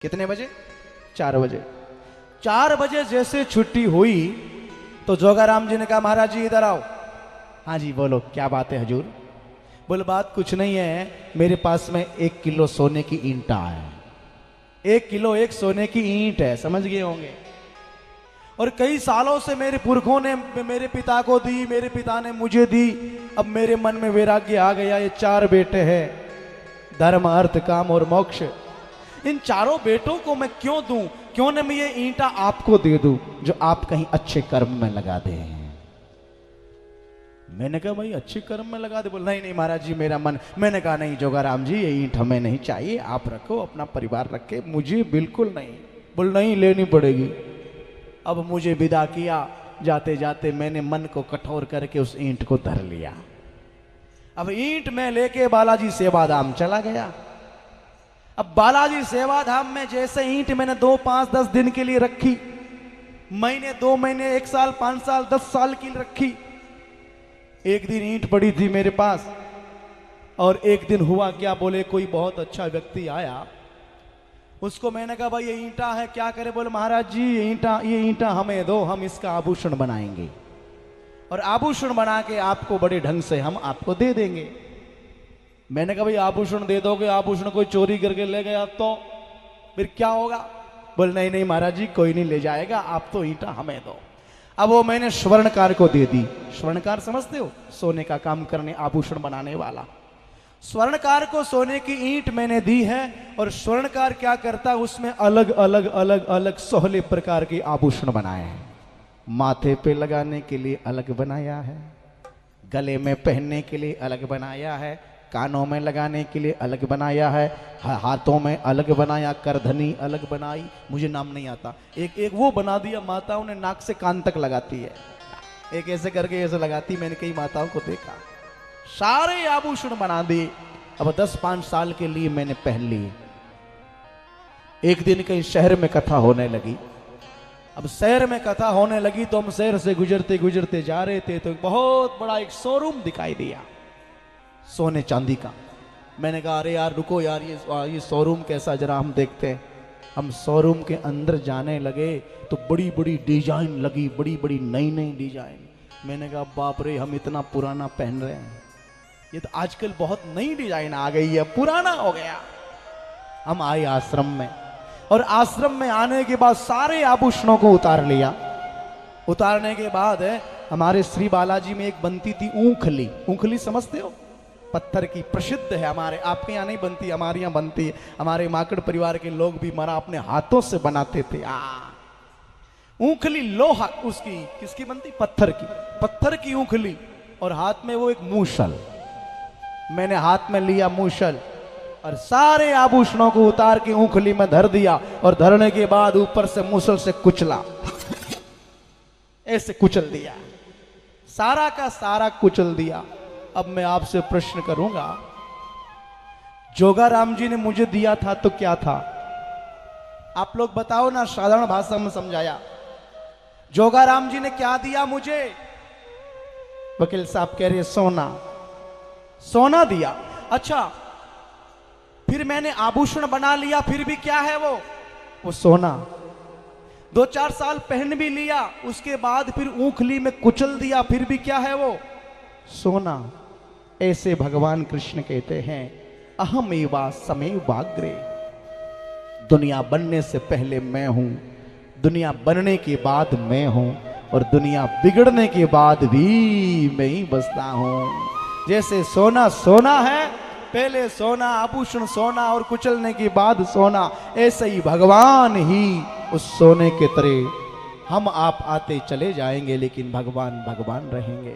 कितने बजे? 4 बजे। 4 बजे जैसे छुट्टी हुई तो जोगाराम जी ने कहा महाराज जी इधर आओ। हाँ जी बोलो क्या बात है हजूर? बोले बात कुछ नहीं है, मेरे पास में 1 किलो सोने की ईंटा है। 1 किलो एक सोने की ईंट है, समझ गए होंगे। और कई सालों से मेरे पुरखों ने मेरे पिता को दी, मेरे पिता ने मुझे दी। अब मेरे मन में वैराग्य आ गया, ये 4 बेटे हैं, धर्म अर्थ काम और मोक्ष। इन चारों बेटों को मैं क्यों दूं? क्यों न मैं ये ईंटा आपको दे दूं जो आप कहीं अच्छे कर्म में लगा दे। मैंने कहा भाई अच्छे कर्म में लगा दे। बोल नहीं नहीं महाराज जी मेरा मन। मैंने कहा नहीं जोगाराम जी ये ईंट हमें नहीं चाहिए, आप रखो, अपना परिवार रखे, मुझे बिल्कुल नहीं। बोल नहीं लेनी पड़ेगी। अब मुझे विदा किया। जाते जाते मैंने मन को कठोर करके उस ईंट को धर लिया। अब ईंट में लेके बालाजी सेवाधाम चला गया। अब बालाजी सेवाधाम में जैसे ईंट मैंने 2, 5, 10 दिन के लिए रखी, महीने 2 महीने 1 साल 5 साल 10 साल की रखी। एक दिन ईंट पड़ी थी मेरे पास और एक दिन हुआ क्या, बोले कोई बहुत अच्छा व्यक्ति आया, उसको मैंने कहा भाई ये ईंटा है क्या करे? बोले महाराज जी ये ईंटा हमें दो, हम इसका आभूषण बनाएंगे और आभूषण बना के आपको बड़े ढंग से हम आपको दे देंगे। मैंने कहा भाई आभूषण दे दोगे, आभूषण कोई चोरी करके ले गया तो फिर क्या होगा? बोले नहीं नहीं महाराज जी कोई नहीं ले जाएगा, आप तो ईंटा हमें दो। अब वो मैंने स्वर्णकार को दे दी। स्वर्णकार समझते हो? सोने का काम करने, आभूषण बनाने वाला। स्वर्णकार को सोने की ईंट मैंने दी है और स्वर्णकार क्या करता है, उसमें अलग अलग अलग अलग 16 प्रकार के आभूषण बनाए हैं। माथे पे लगाने के लिए अलग बनाया है, गले में पहनने के लिए अलग बनाया है, कानों में लगाने के लिए अलग बनाया है, हाथों में अलग बनाया, करधनी अलग बनाई, मुझे नाम नहीं आता। एक वो बना दिया, माताओं ने नाक से कान तक लगाती है, एक ऐसे करके ऐसे लगाती, मैंने कई माताओं को देखा। सारे आभूषण बना दिए। अब 10-5 साल के लिए मैंने पहन लिए। एक दिन कहीं शहर में कथा होने लगी। अब शहर में कथा होने लगी तो हम शहर से गुजरते गुजरते जा रहे थे तो बहुत बड़ा एक शोरूम दिखाई दिया सोने चांदी का। मैंने कहा अरे यार रुको यार, ये शोरूम कैसा, जरा हम देखते हैं। हम शोरूम के अंदर जाने लगे तो बड़ी बड़ी डिजाइन लगी, बड़ी बड़ी नई नई डिजाइन। मैंने कहा बाप रे, हम इतना पुराना पहन रहे हैं, ये तो आजकल बहुत नई डिजाइन आ गई है, पुराना हो गया। हम आए आश्रम में और आश्रम में आने के बाद सारे आभूषणों को उतार लिया। उतारने के बाद हमारे श्री बालाजी में एक बनती थी ऊंखली। ऊंखली समझते हो? पत्थर की, प्रसिद्ध है हमारे, आपके यहाँ नहीं बनती, हमारे यहाँ बनती है। हमारे माकड़ परिवार के लोग भी मरा अपने हाथों से बनाते थे। ऊंखली लोहा उसकी, किसकी बनती? पत्थर की, पत्थर की ऊंखली और हाथ में वो एक मूसल। मैंने हाथ में लिया मूसल और सारे आभूषणों को उतार के ऊंखली में धर दिया और धरने के बाद ऊपर से मूसल से कुचला, ऐसे कुचल दिया, सारा का सारा कुचल दिया। अब मैं आपसे प्रश्न करूंगा, जोगाराम जी ने मुझे दिया था तो क्या था? आप लोग बताओ ना, साधारण भाषा में समझाया। जोगाराम जी ने क्या दिया मुझे? वकील साहब कह रहे सोना। सोना दिया। अच्छा, फिर मैंने आभूषण बना लिया, फिर भी क्या है वो सोना। 2-4 साल पहन भी लिया, उसके बाद फिर ऊंखली में कुचल दिया, फिर भी क्या है वो? सोना। ऐसे भगवान कृष्ण कहते हैं अहमेवा समेवाग्रे। दुनिया बनने से पहले मैं हूं, दुनिया बनने के बाद मैं हूं और दुनिया बिगड़ने के बाद भी मैं ही बसता हूं। जैसे सोना सोना है, पहले सोना, आभूषण सोना और कुचलने के बाद सोना, ऐसे ही भगवान ही उस सोने के तरह हम आप आते चले जाएंगे लेकिन भगवान भगवान रहेंगे।